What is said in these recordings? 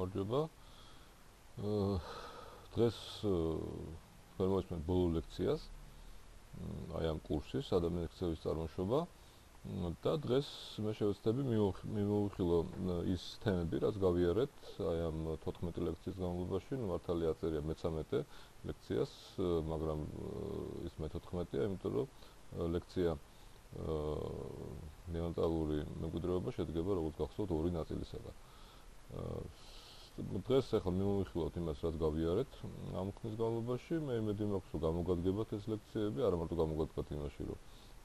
გამარჯობა. დღეს ხელმოისმენთ ბოლო ლექციას აი ამ კურსის ადამიანის ქცევის წარმოშობა და დღეს მე შევეცდები მიმოვიხილო ის თემები, რაც გავიარეთ აი ამ 14 ლექციის განმავლობაში. მართალია აწერია მე-13 ლექციას, მაგრამ ის მე-14-ია, იმიტომ რომ ლექცია ნეონტალური მემკვიდრეობა შედგება, როგორც გახსოვთ, ორი ნაწილისაგან. დღეს ახლა მიმოვიხილოთ იმას, რაც გავიარეთ ამ ხნის განმავლობაში. მე იმედი მაქვს, რომ გამოგადგებათ ეს ლექციები, არა მარტო გამოგადგებათ იმაში, რომ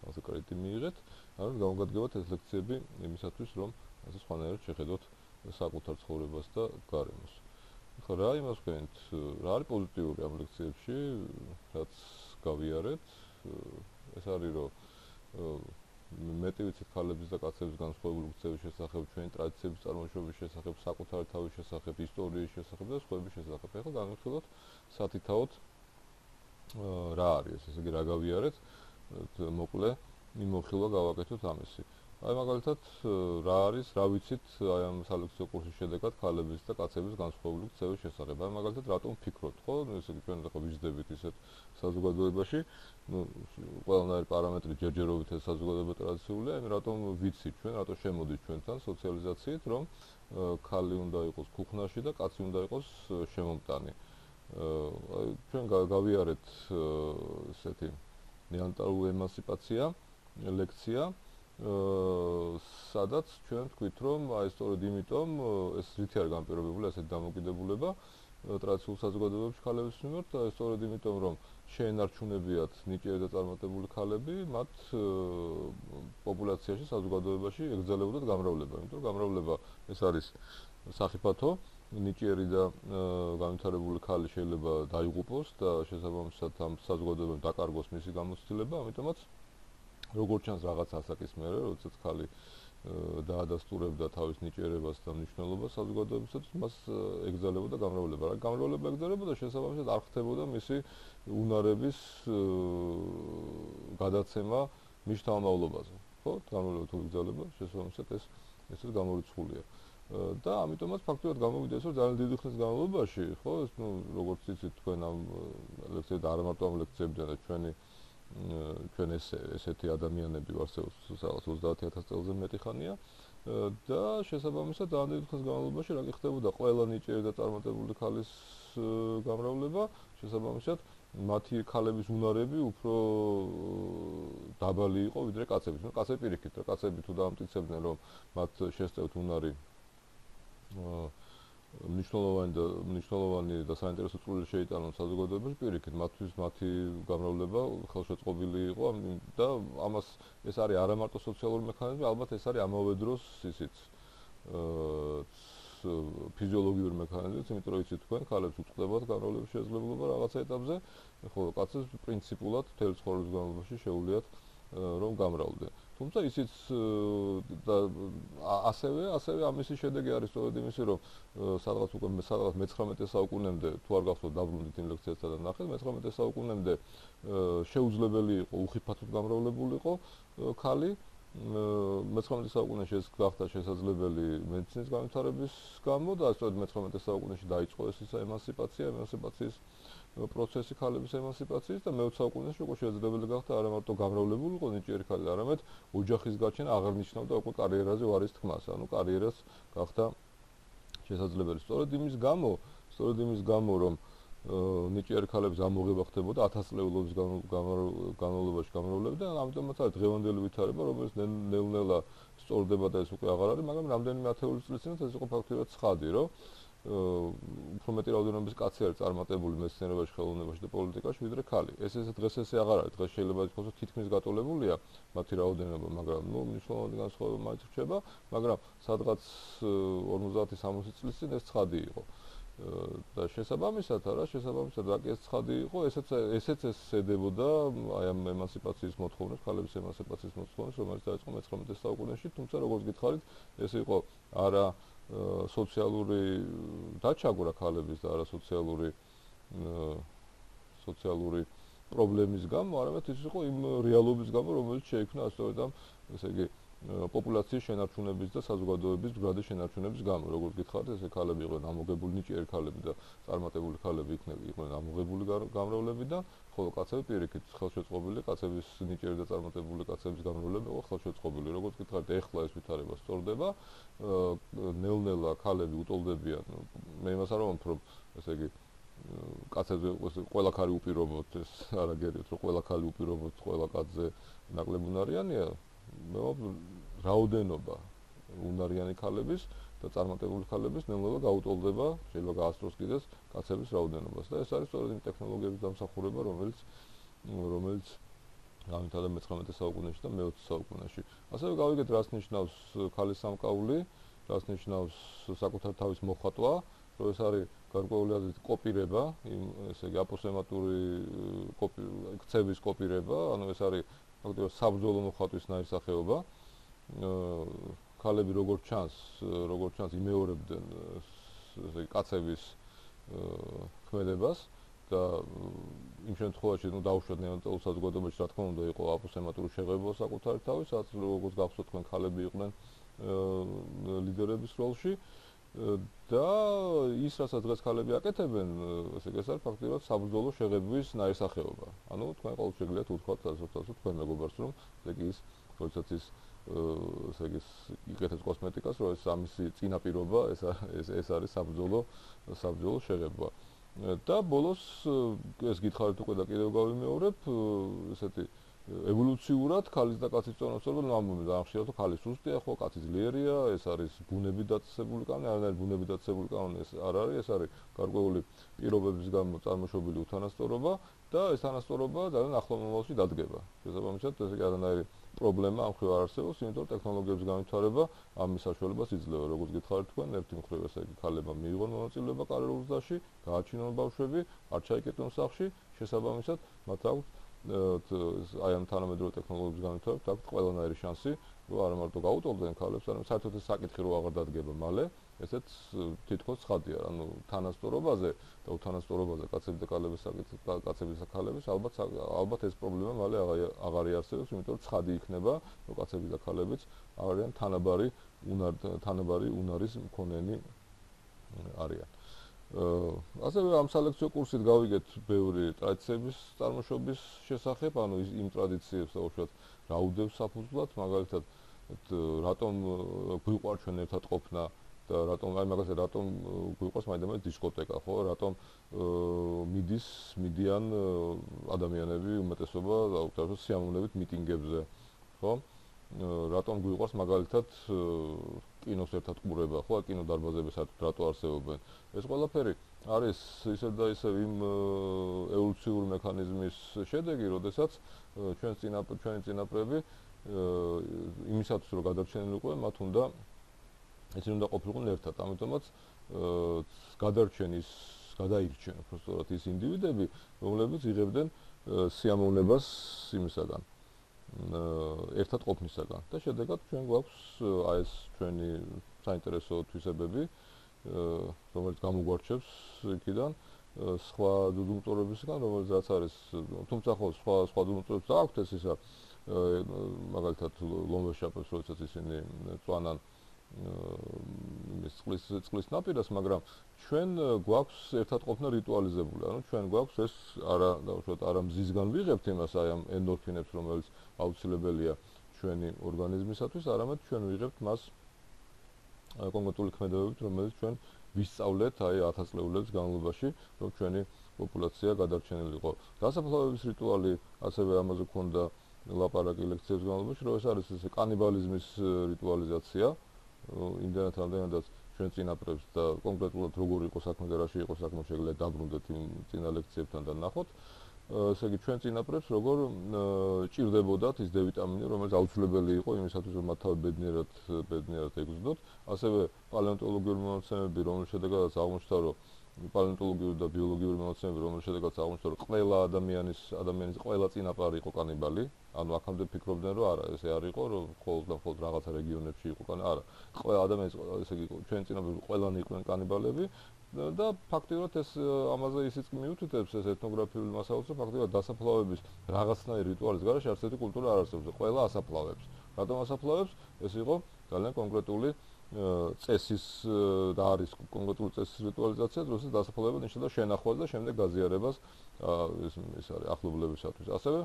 ასე კრედიტი მიიღეთ, არამედ გამოგადგებათ ეს ლექციები იმისათვის, რომ ასე სხვანაირად შეხედოთ საკუთარ ცხოვრებას და გარემოს. ახლა რა იმას ვქენთ, რა არის პოზიტიური ამ ლექციებში, რაც გავიარეთ? ეს არის, რომ მეტი ვიცით ქალების და კაცების განსხვავებული ქცევის შესახებ, ჩვენი ტრადიციების წარმოშობის შესახებ, საკუთარი თავის შესახებ, ისტორიის შესახებ და სხვების შესახებ. ახლა განვიხილოთ სათითაოდ რა არის ეს, ესე იგი რა გავიარეთ, მოკლე მიმოხილვა გავაკეთოთ ამისი. აი მაგალითად რა არის, რა ვიცით აი ამ სალექციო კურსის შედეგად ქალების და კაცების განსხვავებული ქცევის შესახებ. აი მაგალითად რატომ ვფიქრობთ, ხო? ესე იგი ჩვენ ახლა ვიზრდებით ისეთ საზოგადოებაში, ყველანაირი პარამეტრი ჯერჯერობით ეს საზოგადოება ტრადიციულია, აი რატომ ვიცით ჩვენ, რატომ შემოდით ჩვენთან სოციალიზაციით, რომ ქალი უნდა იყოს ქუხნაში და კაცი უნდა იყოს შემომტანი. აი ჩვენ გავიარეთ ესეთი ნეანტალური ემანსიპაცია ლექცია, სადაც ჩვენ ვთქვით, რომ აი სწორედ იმიტომ ეს რითი არის განპირობებული ასეთი დამოკიდებულება ტრადიციულ საზოგადოებებში ქალების მიმართ, სწორედ იმიტომ, რომ შეენარჩუნებიათ ნიჭიერი და წარმატებული ქალები, მათ პოპულაციაში, საზოგადოებაში ეკრძალებოდათ გამრავლება, იმიტომ რომ გამრავლება ეს არის სახიფათო, ნიჭიერი და განვითარებული ქალი შეიძლება დაიღუპოს და შესაბამისად ამ საზოგადოებამ დაკარგოს მისი გამოცდილება, ამიტომაც როგორც ჩანს რაღაც ასაკის მერე, როდესაც ქალი დაადასტურებდა თავის ნიჭიერებას და მნიშვნელობას საზოგადოებისათვის, მას ეკრძალებოდა გამრავლება. რა გამრავლება ეკრძალებოდა, შესაბამისად არ ხდებოდა მისი უნარების გადაცემა მის თავმავლობაზე. ხო, გამრავლება თუ ეკრძალება, შესაბამისად ესეც გამორიცხულია. და ამიტომაც ფაქტობრივად გამოვიდა ის, რომ ძალიან დიდი ხნის განმავლობაში, ხო, ეს როგორც იცით თქვენ ამ ლექციებიდან, არა მარტო ამ ლექციებიდან და ჩვენ ესეთი ადამიანები ვარსებობს რაღაც 30000 წელზე მეტი ხანია და შესაბამისად ძალიან დიდი ხნის განმავლობაში რა ხდებოდა ყველა ნიჭიერი და წარმატებული ქალის გამრავლება, შესაბამისად მათი ქალების უნარები უფრო დაბალი იყო ვიდრე კაცების. ნუ კაცები პირიქით, რა კაცები თუ დაამტკიცებდნენ, რომ მათ შესწევთ უნარი მნიშვნელოვანი და საინტერესო წვლილი შეიტანონ საზოგადოებაში, პირიქით, მათთვის მათი გამრავლება ხელშეწყობილი იყო და ამას ეს არის არა მარტო სოციალური მექანიზმი, ალბათ ეს არის ამავე დროს ისიც ფიზიოლოგიური მექანიზმი, იმიტომ რომ იცით თქვენ, ქალებს უწყდებათ გამრავლების შესაძლებლობა რაღაცა ეტაპზე, ხოლო კაცებს პრინციპულად მთელი ცხოვრების განმავლობაში შეუძლიათ რომ გამრავლდნენ. თუმცა ისიც და ასევე ამისი შედეგი არის სწორედ იმისი, რომ სადღაც მე-19 საუკუნემდე თუ არ გახსოვთ დაბრუნდით იმ ლექციასთან და ნახეთ, მე-19 საუკუნემდე შეუძლებელი იყო უხიფათოდ გამრავლებულიყო ქალი. მე-19 საუკუნეში ეს გახდა შესაძლებელი მედიცინის განვითარების გამო და სწორედ მე-19 საუკუნეში დაიწყო ეს ემანსიპაციის პროცესი ქალების ემანსიპაციის და მე-20 საუკუნეში უკვე შესაძლებელი გახდა არა მარტო გამრავლებულიყო ნიჭიერი ქალი, არამედ ოჯახის გაჩენა აღარ ნიშნავდა უკვე კარიერაზე ვარის თქმას, ანუ კარიერას გახდა შესაძლებელი. სწორედ იმის გამო, რომ ნიჭიერი ქალების ამოღება ხდებოდა 1000 წლეულობის განმავლობაში გამრავლებდნენ, ამიტომაც არის დღევანდელი ვითარება, რომელიც ნელ-ნელა სწორდება და ეს უკვე აღარ არის, მაგრამ რამდენიმე ათეული წლის წინათ ეს იყო ფაქტობრივად ცხადი, რომ უფრო მეტი რაოდენობის კაცი არის წარმატებული მეცნიერებაში, ხელოვნებაში და პოლიტიკაში ვიდრე ქალი. ეს დღეს ესე აღარ არის. დღეს შეიძლება ითქვას, რომ თითქმის გატოლებულია მათი რაოდენობა, მაგრამ მნიშვნელოვანი განსხვავება მაინც რჩება, მაგრამ სადღაც 50-60 წლის წინ ეს ცხადი იყო. და შესაბამისად რა კი ეს ცხადი იყო, ესეც ედებოდა აი ამ ემანსიპაციის მოთხოვნებს, ქალების ემანსიპაციის მოთხოვნებს, რომელიც დაიწყო მე-19 საუკუნეში, თუმცა როგორც გითხარით, ეს იყო არა სოციალური დაჩაგვრა ქალების და არა სოციალური პრობლემის გამო, არამედ ის იყო იმ რეალობის გამო, რომელიც შეიქმნა სწორედ ამ, ესე იგი, პოპულაციის შენარჩუნების და საზოგადოების მდგრადი შენარჩუნების გამო. როგორც გითხარით, ესე ქალები იყვნენ ამოღებული ნიჭიერი ქალები და წარმატებული ქალები იყვნენ ამოღებული გამრავლები, ხოლო კაცები პირიქით ხელშეწყობილი კაცების ნიჭიერი და წარმატებული კაცების გამრავლები იყო ხელშეწყობილი. როგორც გითხარით, ეხლა ეს ვითარება სწორდება. ნელ-ნელა ქალები უტოლდებიან. მე იმას არ ვამბობ, რომ ესე იგი კაცებზე ყველა ქალი უპირობოდ, ეს არ აგერიოთ, რომ ყველა ქალი უპირობოდ ყველა კაცზე ნაკლებ უნარიანია. მე ვამბობ, რაოდენობა უნარიანი ქალების და წარმატებული ქალების ნელ-ნელა გაუტოლდება, შეიძლება გაასწროს კიდეც კაცების რაოდენობას და ეს არის სწორედ იმ ტექნოლოგიების დამსახურება, რომელიც განვითარდა მე-19 საუკუნეში და მე-20 საუკუნეში. ასევე გავიგეთ, რას ნიშნავს ქალის სამკაული, რას ნიშნავს საკუთარ თავის მოხატვა, რომ ეს არის გარკვეული აზრით კოპირება, ესე იგი აპოსემატური ქცევის კოპირება, ანუ ეს არის ფაქტობრივად საბრძოლო მოხატვის ნაირსახეობა. ქალები როგორც ჩანს იმეორებდნენ ესე იგი კაცების ქმედებას და იმ შემთხვევაში დაუშვათ ნეონატალურ საზოგადოებაში რა თქმა უნდა იყო აპოსემატური შეღებვა საკუთარი თავის, სადაც როგორც გახსოვთ თქვენ ქალები იყვნენ ლიდერების როლში და ის რასაც დღეს ქალები აკეთებენ, ესე იგი ეს არის ფაქტობრივად საბრძოლო შეღებვის ნაირსახეობა. ანუ თქვენ ყოველ შეგიძლიათ უთქვათ თქვენ მეგობარს, რომ ესე იგი ის როდესაც ის ესე იგი იკეთებს კოსმეტიკას, რომ ეს ამისი წინაპირობა ეს არის საბრძოლო შეღებვა. და ბოლოს ეს გითხარით უკვე და კიდევ გავიმეორებ, ესეთი ევოლუციურად ქალის და კაცის წონასწორობა ნამდვილად აღხსნათ, რომ ქალი სუსტია, ხო, კაცი ძლიერია, ეს არის ბუნებით დაწესებული კანონი, არანაირი ბუნებით დაწესებული კანონი ეს არ არის, ეს არის გარკვეული პირობების გამო წარმოშობილი უთანასწორობა და ეს თანასწორობა ძალიან ახლო მომავალში დადგება. შესაბამისად, ესე იგი არანაირი პრობლემა ამ მხრივ არ არსებობს, იმიტომ რომ ტექნოლოგიების განვითარება ამის საშუალებას იძლევა. როგორც გითხარით თქვენ, ერთი მხრივ ესე იგი ქალებმა მიიღონ მონაწილეობა კარიერულ გზაში, გააჩინონ ბავშვები, არ ჩაიკეტონ სახლში, შესაბამისად, მათ აქვს აი ამ თანამედროვე ტექნოლოგიების განვითარებით აქვს ყველანაირი შანსი, რომ არა მარტო გაუტოლდნენ ქალებს, არამედ საერთოდ ეს საკითხი რო აღარ დადგება მალე, ესეც თითქოს ცხადია. ანუ თანასწორობაზე და უთანასწორობაზე კაცები და ქალების საკითხი, კაცების და ქალების ალბათ ეს პრობლემა მალე აღარ იარსებობს, იმიტომ რომ ცხადი იქნება, რომ კაცები და ქალებიც არიან თანაბარი უნარის მქონენი არიან. ასევე ამ სალექციო კურსით გავიგეთ ბევრი ტრადიციების წარმოშობის შესახებ, ანუ იმ ტრადიციებს უშუალოდ რა უდევს საფუძვლად, მაგალითად რატომ გვიყვარ ჩვენ ერთად ყოფნა და რატომ გვიყვარს მაინდამაინც დისკოტეკა, ხო? რატომ მიდიან ადამიანები უმეტესობა აუცილებლად სიამოვნებით მიტინგებზე, ხო? რატომ გვიყვარს მაგალითად კინოს ერთად ყურება, ხო? კინოდარბაზები საერთოდ რატო არსებობენ? ეს ყველაფერი არის ისევ და ისევ იმ ევოლუციური მექანიზმის შედეგი, როდესაც ჩვენი წინაპრები იმისათვის რომ გადარჩენილიყო, მათ უნდა ისინი უნდა ყოფილიყვნენ ერთად. ამიტომაც გადაირჩნენ უბრალოდ ის ინდივიდები, რომლებიც იღებდნენ სიამოვნებას იმისაგან ერთად ყოფნისაგან. და შედეგად ჩვენ გვაქვს აი ეს ჩვენი საინტერესო თვისებები, რომელიც გამოგვარჩევს იქიდან სხვა ძუძუმწოვრებისგან, რომელზეც არის, თუმცა ხო სხვა ძუძუმწოვრებს აქვთ ეს ისა მაგალითად ლომვეშაპებს, როდესაც ისინი წვანან წყლის ნაპირას, მაგრამ ჩვენ გვაქვს ერთად ყოფნა რიტუალიზებული. ანუ ჩვენ გვაქვს ეს არა მზისგან ვიღებთ იმას აი ამ ენდორფინებს, რომელიც აუცილებელია ჩვენი ორგანიზმისათვის, არამედ ჩვენ ვიღებთ მას კონკრეტული ქმედებებით, რომელიც ჩვენ ვისწავლეთ აი 1000 წლეულების განმავლობაში, რომ ჩვენი პოპულაცია გადარჩენილიყო. დასაფლავების რიტუალი, ასევე ამაზე ქონდა ლაპარაკი ლექციების განმავლობაში, რომ ეს არის ესე კანიბალიზმის რიტუალიზაცია, იმდენად რამდენადაც ჩვენ წინაპრებს და კონკრეტულად როგორ იყო საქმე და რაში იყო საქმე შეგიძლიათ დაბრუნდეთ იმ წინა ლექციებთან და ნახოთ. ესე იგი ჩვენ წინაპრებს როგორ ჭირდებოდათ ის D ვიტამინი, რომელიც აუცილებელი იყო იმისათვის, რომ მათ თავი ბედნიერად ეგზოდოთ. ასევე პალეონტოლოგიური მონაცემები, რომლის შედეგადაც აღმოჩნდა, რომ პალეონტოლოგიური და ბიოლოგიური მონაცემები, რომლის შედეგადაც აღმოჩნდა, რომ ყველა ადამიანის ყველა წინაპარი იყო კანიბალი. ანუ აქამდე ფიქრობდნენ, რომ არა, ესე არ იყო, რომ მხოლოდ რაღაცა რეგიონებში იყო კანიბალი. არა, ყველა ადამიანის, ესე იგი ჩვენ წინაპრები ყველანი იყვნენ კანიბალები. და ფაქტიურად ეს ამაზე ისიც მიუთითებს ეს ეთნოგრაფიული მასალას, რომ ფაქტიურად დასაფლავების რაღაცნაირი რიტუალის გარეშე არც ერთი კულტურა არ არსებობს. ყველა ასაფლავებს. რატომ ასაფლავებს? ეს იყო ძალიან კონკრეტული წესის და არის კონკრეტული წესის რიტუალიზაცია, როდესაც დასაფლავება ნიშნავდა შენახვას და შემდეგ გაზიარებას ის არის ახლობლებისათვის. ასევე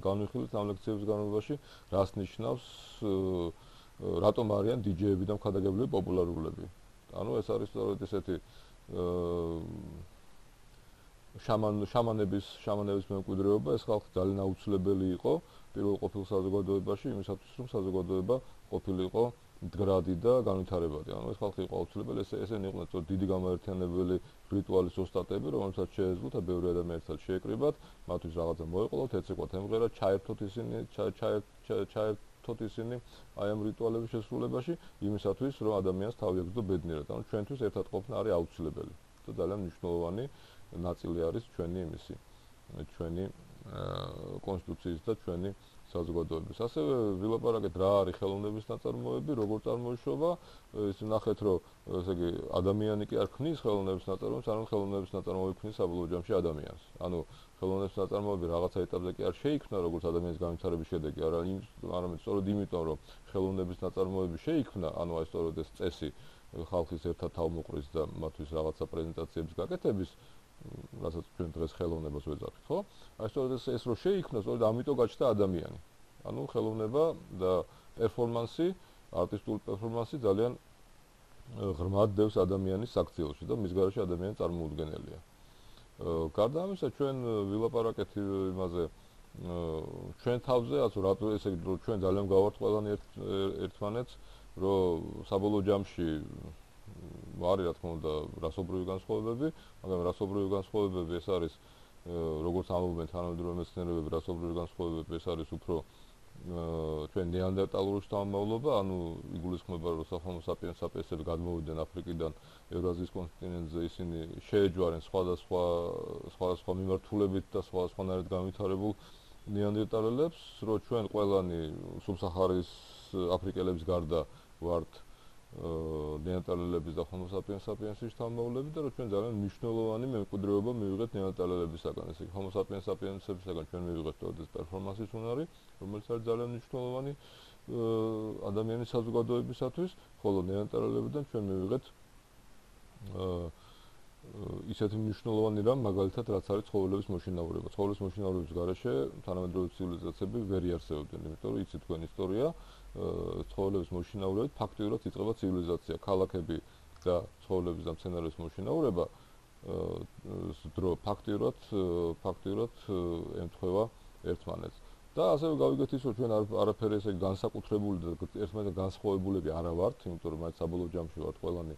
განვიხილეთ ამ ლექციების განმავლობაში, რას ნიშნავს რატომ არიან დიჯეები და მხატაგებლები პოპულარულები. ანუ ეს არის სწორედ ესეთი შამანების მემკვიდრეობა, ეს ხალხი ძალიან აუცილებელი იყო პირველ ყოფილ საზოგადოებაში, იმისათვის რომ საზოგადოება ყოფილიყო მდგრადი და განვითარებადი. ანუ ეს ხალხი იყო აუცილებელი, ესენი იყვნენ სწორედ დიდი გამაერთიანებელი რიტუალის ოსტატები, რომელსაც შეეძლოთ და ბევრი ადამიანსაც შეეკრიბათ, მათთვის რაღაცა მოეყოლოთ, ეცეკვათ ემღერა, ჩაერთოთ ისინი აი ამ რიტუალების შესრულებაში, იმისათვის რომ ადამიანს თავი აგდო ბედნიერად. ანუ ჩვენთვის ერთად ყოფნა არის აუცილებელი და ძალიან მნიშვნელოვანი ნაწილი არის ჩვენი კონსტიტუციის და ჩვენი საზოგადოების. ასევე ვილაპარაკეთ რა არის ხელოვნების ნაწარმოები, როგორ წარმოიშობა, ის ნახეთ რომ ესე იგი ადამიანი კი არ ქმნის ხელოვნების ნაწარმოებს, არამედ ხელოვნების ნაწარმოები ქმნის საბოლოო ჯამში ადამიანს. ანუ ხელოვნების ნაწარმოები რაღაცა ეტაპზე კი არ შეიქმნა როგორც ადამიანის განვითარების შედეგი, არამედ სწორედ იმიტომ რომ ხელოვნების ნაწარმოები შეიქმნა, ანუ აი სწორედ ეს წესი ხალხის ერთად თავმოყრის და მათთვის რაღაცა პრეზენტაციების გაკეთების, რასაც ჩვენ დღეს ხელოვნებას ვეძახით, ხო? აი სწორედ ეს რო შეიქმნა, სწორედ ამიტომ გაჩნდა ადამიანი. ანუ ხელოვნება და პერფორმანსი, არტისტული პერფორმანსი ძალიან ღრმად დევს ადამიანის საქციელში და მის გარშე ადამიანი წარმოუდგენელია. გარდა ამისა, ჩვენ ვილაპარაკეთ იმაზე, ჩვენ თავზე, რატო ესე იგი, რომ ჩვენ ძალიან გავართ ყველანი ერთმანეთს, რომ საბოლოო ჯამში არის რა თქმა უნდა რასობრივი განსხვავებები, მაგრამ რასობრივი განსხვავებები ეს არის როგორც ამობენ თანამედროვე მეცნიერებები, რასობრივი განსხვავებები ეს არის უფრო ჩვენ ნეანდერტალური შთამომავლობა, ანუ იგულისხმება რომ homo sapiens sapiensები გადმოვიდნენ აფრიკიდან ევრაზიის კონტინენტზე, ისინი შეეჯვარენ სხვადასხვა მიმართულებით და სხვადასხვანაირად განვითარებულ ნეანდერტალელებს, რომ ჩვენ ყველანი სუბსაჰარის აფრიკელების გარდა ვართ ნეანდერტალელების და homo sapiens sapiensის შთამომავლები და რომ ჩვენ ძალიან მნიშვნელოვანი მემკვიდრეობა მივიღეთ ნეანდერტალელებისაგან. ესე იგი homo sapiens sapiensებისაგან ჩვენ მივიღეთ ეს პერფორმანსის უნარი, რომელიც არის ძალიან მნიშვნელოვანი ადამიანის საზოგადოებისათვის, ხოლო ნეანდერტალელებიდან ჩვენ მივიღეთ ისეთი მნიშვნელოვანი რამ, მაგალითად, რაც არის ცხოველების მოშინაურება. ცხოველების მოშინაურების გარეშე თანამედროვე ცივილიზაციები ვერ იარსებობდნენ, იმიტომ რომ იცით თქვენ ისტორია, ცხოველების მოშინაურებით ფაქტიურად იწყება ცივილიზაცია. ქალაქები და ცხოველების და მცენარეების მოშინაურება დრო ფაქტიურად ემთხვევა ერთმანეთს. და ასევე გავიგეთ ის, რომ ჩვენ არაფერი ესე განსაკუთრებული და ერთმანეთთან განსხვავებულები არა ვართ, იმიტომ რომ მათ საბოლოო ჯამში ვართ ყველანი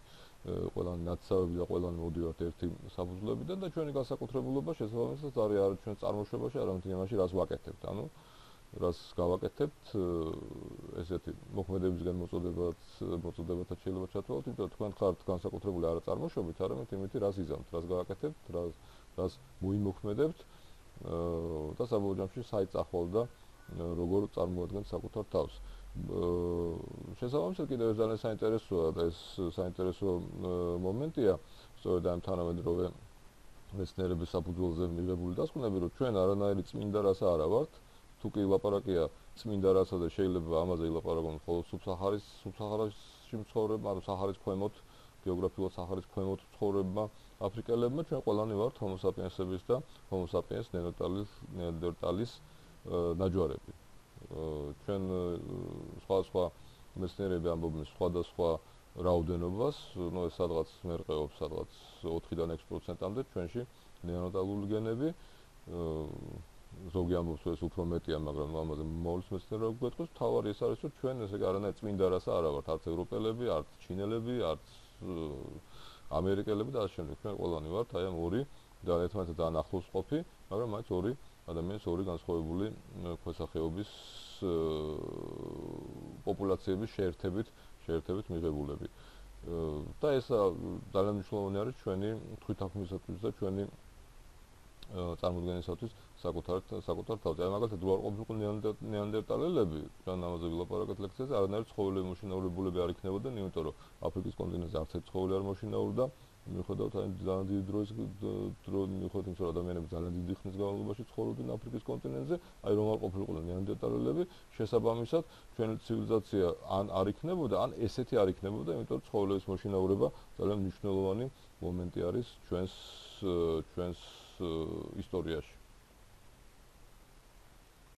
ნაცსავები და ყველანი მოდივართ ერთი საფუძვლებიდან და ჩვენი განსაკუთრებულობა შესაბამისად არის ჩვენ წარმოშობაში, არამედ იმაში, რას ვაკეთებთ. ანუ რას გავაკეთებთ, ესეთი მოქმედებისგან მოწოდებათა შეიძლება ჩათვალოთ, იმიტომ რომ თქვენ ხართ განსაკუთრებული არა წარმოშობით, არამედ იმით, რას იზამთ, რას გავაკეთებთ, რას მოიმოქმედებთ და საბოლოო ჯამში საით წახვალ და როგორ წარმოადგენთ საკუთარ თავს. შესაბამისად კიდევ ძალიან საინტერესოა და ეს საინტერესო მომენტია, სწორედ ამ თანამედროვე მეცნიერების საფუძველზე მიღებული დასკვნები, რომ ჩვენ არანაირი წმინდა რასა არა ვართ, თუ კი ლაპარაკია წმინდა რასა და შეიძლება ამაზე ილაპარაკონ მხოლოდ სუბსაჰარაში მცხოვრებმა, ანუ საჰარის ქვემოთ, გეოგრაფიულად საჰარის ქვემოთ მცხოვრებმა აფრიკელებმა, ჩვენ ყველანი ვართ homo sapiensების და homo sapiens neandertalis ნაჯვარები. ჩვენ სხვა მეცნიერები ამბობენ სხვადასხვა რაოდენობას, ну ეს სადღაც მერყეობს, სადღაც 4-დან 6%-მდე ჩვენში ნეანდერტალური გენები. ზოგი ამბობს, რომ ეს უფრო მეტია, მაგრამ ამაზე მოვლის მეცნიერები გვეტყვის, თავარი ეს არის, რომ ჩვენ ესე არანაირ წმინდა რასა არა ვართ, არც ევროპელები, არც ჩინელები, არც ამერიკელები და ასე შემდეგ. ჩვენ ყველანი ვართ აი ამ ორი და ერთმანეთთან ახლოს ყოფი, მაგრამ მაინც ორი ადამიანის ორი განსხვავებული ქვესახეობის პოპულაციების შეერთებით მიღებულები. და ეს ძალიან მნიშვნელოვანი არის ჩვენი თვითაქმნისათვის და ჩვენი წარმოდგენისათვის საკუთარ თავზე. აი მაგალითად რო არ ყოფილიყო ნეანდერტალელები, ჩვენ ამაზე ვილაპარაკეთ ლექციაზე, არანაირი ცხოველები მოშინაურებულები არ იქნებოდნენ, იმიტომ რომ აფრიკის კონტინენტზე არც ერთი ცხოველი არ მოშინაურდა მიუხედავად აი ძალიან დიდი დრო მიუხედავად იმისა, რომ ადამიანები ძალიან დიდი ხნის განმავლობაში ცხოვრობდნენ აფრიკის კონტინენტზე, აი რომ არ ყოფილიყვნენ ნეანდერტალელები, შესაბამისად ჩვენი ცივილიზაცია ან არ იქნებოდა, ან ესეთი არ იქნებოდა, იმიტომ რომ ცხოველების მოშინაურება ძალიან მნიშვნელოვანი მომენტი არის ჩვენს ისტორიაში.